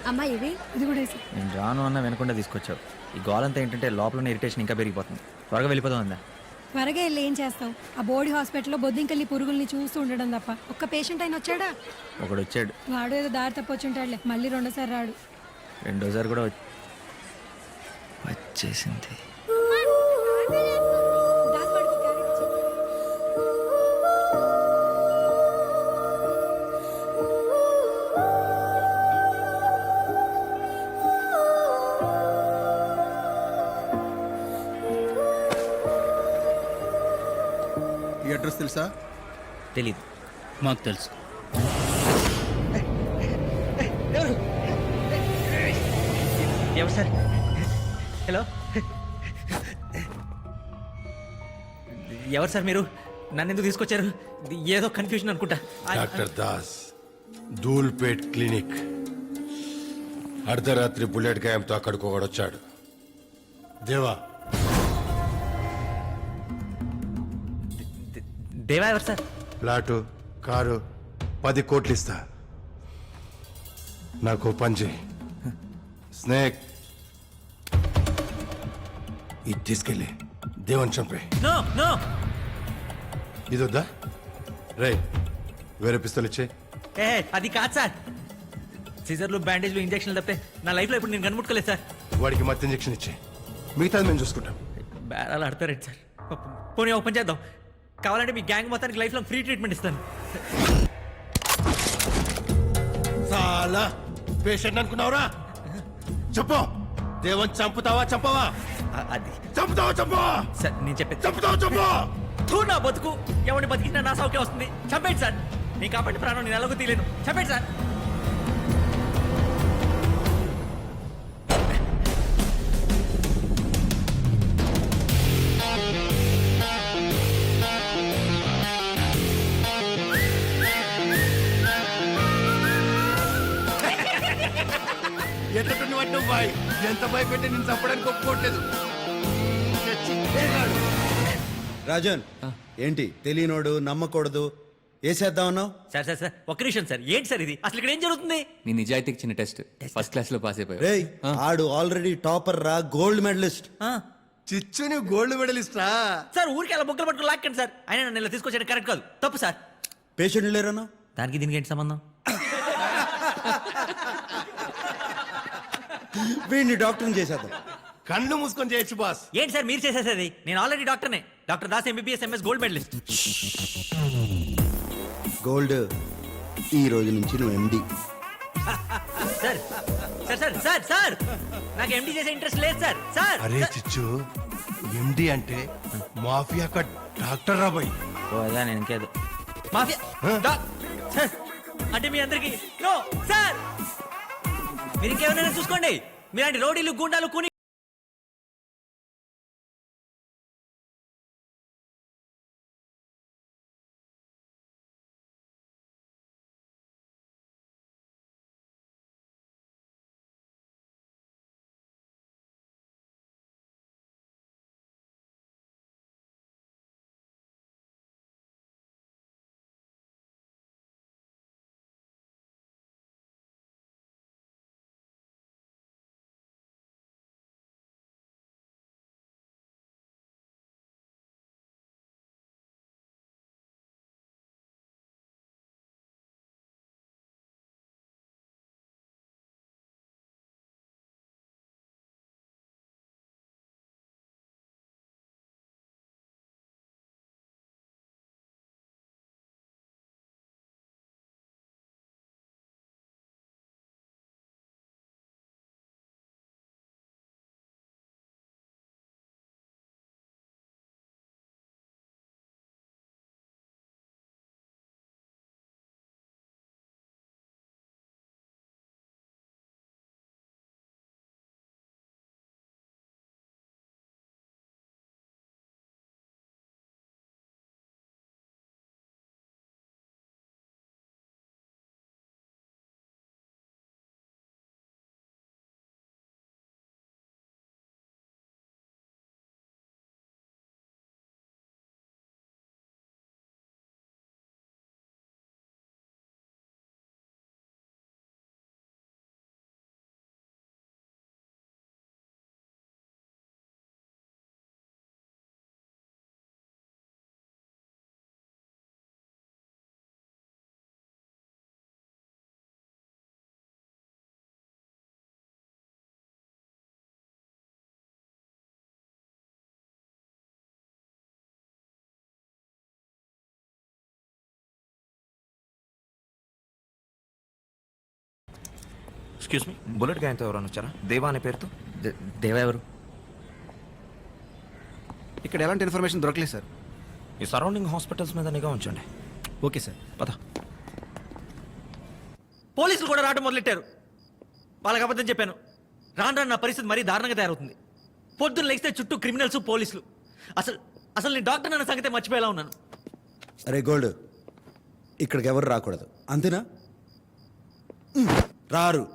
అమ్మా ఇది ఇది కూడా వేసి. నేను రాను అన్న వినకుండా తీసుకొచ్చావు. ఈ గోలంతా ఏంటంటే లోపల ఇరిటేషన్ ఇంకా పెరిగిపోతుంది. త్వరగా వెళ్ళిపోదాం అందా. త్వరగా వెళ్ళి ఏం చేస్తావు? ఆ బోర్డు హాస్పిటల్లో బొద్దింకల్లి పురుగుల్ని చూస్తూ ఉండడం తప్ప ఒక్క పేషెంట్ అయిన వచ్చాడా? ఒకడు వచ్చాడు. వాడు ఏదో దారి తప్పొచ్చుంటాడులే, మళ్ళీ రెండోసారి రాడు. రెండోసారి కూడా వచ్చేసింది. దాసవాడికి క్యారెట్ ఇచ్చి. ఈ అడ్రస్ తెలుసా? తెలీదు. మాకు తెలుసు. ఎవరు సార్? హలో, ఎవరు సార్ మీరు? నన్ను ఎందుకు తీసుకొచ్చారు? ఏదో కన్ఫ్యూజన్ అనుకుంటా. Doctor Das, Dhoolpet clinic. అర్ధరాత్రి బుల్లెట్ గాయంతో అక్కడికి ఒకడొచ్చాడు. దేవా, దేవా ఎవరు సార్? ప్లాటు, కారు, 10 కోట్లు ఇస్తా. నాకు పంచి స్నేక్ ఇది తీసుకెళ్ళి దేవన్ చంపే. No no. ఇది వద్దా? రే, వేరే పిస్తల్ ఇచ్చే. ఏ అది కాదు సార్. సిజర్లు, బ్యాండేజ్లు, ఇంజక్షన్లు తప్పితే నా లైఫ్లో ఇప్పుడు నేను కనుముట్టుకోలేదు సార్. వాడికి మత్తు ఇంజక్షన్ ఇచ్చే, మిగతాది మేము చూసుకుంటాం. బేరాలు ఆడతారండి సార్. పోనీ ఓపెన్ చేద్దాం. కావాలంటే మీ గ్యాంగ్ మొత్తానికి లైఫ్ లాంగ్ ఫ్రీ ట్రీట్మెంట్ ఇస్తాను. చాలా పేషెంట్ అనుకున్నావురా? చెప్పు, దేవన్ చంపుతావా చంపవా? అది చంపుతావా చంపవా? సార్ నేను చెప్పేది. చంపుతావా చంపవా? నా బతుకు ఎవరిని బతికినా నా సౌఖ్యం వస్తుంది. చంపేయండి సార్. నీ కాబట్టి ప్రాణం నేను ఎలాగో తీయలేను. చంపేయండి సార్. ఎట్లా పట్టు బాయ్, ఎంత భయపెట్టి నేను చంపడానికి ఒప్పుకోవట్లేదు. రాజన్, ఏంటి తెలియనోడు నమ్మకూడదు వేసేద్దామన్నావు? సార్ సార్ సార్ ఒక్క నిమిషం సార్. ఏంటి సార్ ఇది? అసలు ఇక్కడ ఏం జరుగుతుంది? నీ నిజాయితీకి చిన్న టెస్ట్. ఫస్ట్ క్లాస్ లో పాస్ అయిపోయావు. రేయ్, ఆడు ఆల్రెడీ టాపర్ రా, గోల్డ్ మెడలిస్ట్. చిచ్చుని గోల్డ్ మెడలిస్టా? సార్ ఊరికి అలా బొక్కలు పట్టుకుని లాక్కండి సార్. ఆయన నన్ను ఇలా తీసుకొచ్చాడు కరెక్ట్ కాదు, తప్పు సార్. పేషెంట్ లేరన్నా? దానికి దీనికి ఏంటి సంబంధం? వీడిని డాక్టర్ని చేసేద్దాం. కళ్ళు మూసుకొని చేయొచ్చు బాస్. ఏంటి సార్ మీరు చేసేసేది? నేను ఆల్రెడీ డాక్టర్నే. Doctor Das, MBBS, MS, gold medalist. Gold, ఈ రోజు నుంచి నువ్వు MD. Sir sir sir sir sir నాకు ఎండీ చేసే ఇంట్రెస్ట్ లేదు సార్. సార్ అరే చిచ్చు, ఎండి అంటే మాఫియా కా డాక్టర్ రా బాయ్. ఓదా నేను ఇంకేదో మాఫియా సార్ అంటే మీ అందరికి నో సార్. మీరు ఇంకేమైనా చూసుకోండి. మీలాంటి రౌడీలు, గుండాలు, కూని ఎక్స్క్యూజ్ మీ, బుల్లెట్ గాయంతో ఎవరైనా వచ్చారా? దేవా అనే పేరుతో. దేవా ఎవరు? ఇక్కడ ఎలాంటి ఇన్ఫర్మేషన్ దొరకలేదు సార్. ఈ సరౌండింగ్ హాస్పిటల్స్ మీద నిఘా ఉంచండి. Okay sir. పద. పోలీసులు కూడా రావడం మొదలెట్టారు. వాళ్ళకి అబద్ధం చెప్పాను. రాను రాను నా పరిస్థితి మరీ దారుణంగా తయారవుతుంది. పొద్దున్న లేస్తే చుట్టూ క్రిమినల్స్, పోలీసులు. అసలు అసలు నేను డాక్టర్ అన్న సంగతే మర్చిపోయేలా ఉన్నాను. అరే గోల్డ్, ఇక్కడికి ఎవరు రాకూడదు, అంతేనా? రారు.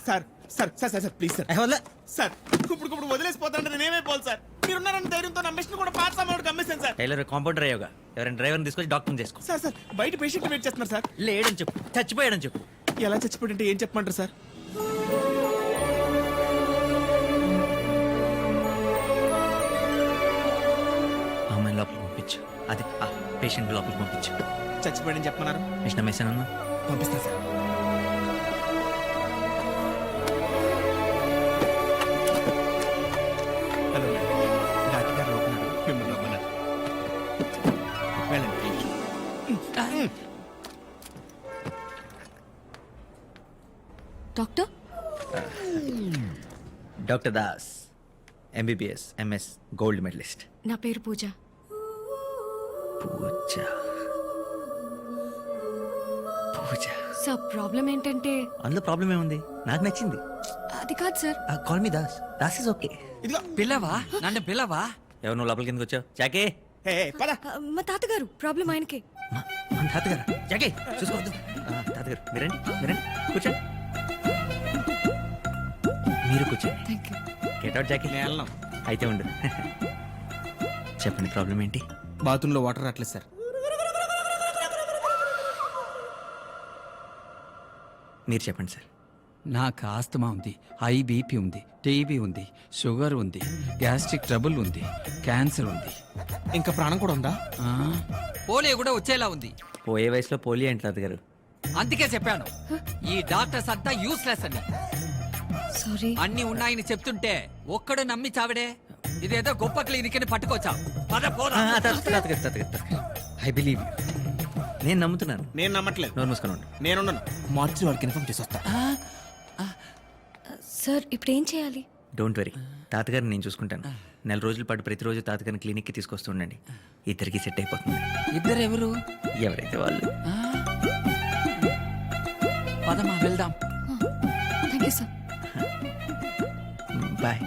Sir sir sir sir sir please sir. వల్ల సార్ ఇప్పుడు వదిలేసిపోతాంటే నేనేమైపోవాలి సార్? మీరున్నారని ధైర్యంతో నా మిషన్ కూడా పాత సామాన్లకు అమ్మేశాను సార్. టైలర్ కాంపౌండర్ అయ్యోగా. ఎవరైనా డ్రైవర్ని తీసుకొచ్చి డాక్టర్ చేసుకో. సార్ సార్ బయట పేషెంట్ వెయిట్ చేస్తున్నారు సార్. లేడని చెప్పు, చచ్చిపోయాడని చెప్పు. ఎలా చచ్చిపోయింటే ఏం చెప్పమంటారు సార్? అమ్మాయిని లోపలికి పంపించు. అది పేషెంట్ లోపలికి పంపించు. చచ్చిపోయాడని చెప్పమన్నారు. మిషన్ అమ్మేశానన్నా. పంపిస్తాను సార్. హలో డాక్టర్ గారు లోపల మిమ్మల్ని రమ్మన్నారు. వెళ్ళండి. Doctor doctor Das, MBBS, MS, gold medallist. నా పేరు పూజ. పూజ పూజ. సార్ ప్రాబ్లం ఏంటంటే అందులో ప్రాబ్లం ఏముంది? నాకు నచ్చింది. అది కాదు sir. Call me Das. Das is okay. ఇదిగో పిల్లవా నన్ను పిల్లవా? ఎవరు నువ్వు లోపలికి ఎందుకు వచ్చావు? జాకే, పద. మా తాతగారు ప్రాబ్లం ఆయనకే. మన తాతగారు. జాకే చూసుకోవద్దు. తాతగారు మీరండి, మీరండి, కూర్చోండి. మీరు కూర్చోండి. Thank you. గెట్ అవుట్ జాకే. నేలను అయితే ఉండు. చెప్పండి ప్రాబ్లం ఏంటి? బాత్రూంలో వాటర్ రావట్లేదు సార్. మీరు చెప్పండి సార్. నాకు ఆస్తమా ఉంది, హై బీపీ ఉంది, టీబీ ఉంది, షుగర్ ఉంది, గ్యాస్ట్రిక్ ట్రబుల్ ఉంది, క్యాన్సర్ ఉంది. ఇంకా ప్రాణం కూడా ఉందా? ఆ, పోలియో కూడా వచ్చేలా ఉంది. పోయే వయసులో పోలియో ఏంటి తాతగారు? అందుకే చెప్పాను ఈ డాక్టర్స్ అంతా యూస్లెస్ అని. సారీ. అన్ని ఉన్నాయని చెప్తుంటే ఒక్కడు నమ్మి చావడే. ఇదేదో గొప్ప క్లినిక్ అని పట్టుకొచ్చావు. పద పోదాం. ఐ బిలీవ్ నేను నమ్ముతున్నాను. నేను నమ్మట్లేదు. నోరు మూసుకొని ఉండు. నేనున్నాను. మార్చి వాడికి ఇన్ఫార్మ్ చేసి వస్తా. సార్ ఇప్పుడు ఏం చేయాలి? డోంట్ వెరీ, తాతగారిని నేను చూసుకుంటాను. 4 రోజుల పాటు ప్రతిరోజు తాతగారిని క్లినిక్కి తీసుకొస్తుండండి. ఇద్దరికి సెట్ అయిపోతుంది. ఇద్దరు ఎవరు? ఎవరైతే వాళ్ళు. పదమా వెళ్దాం. Thank you sir. బాయ్.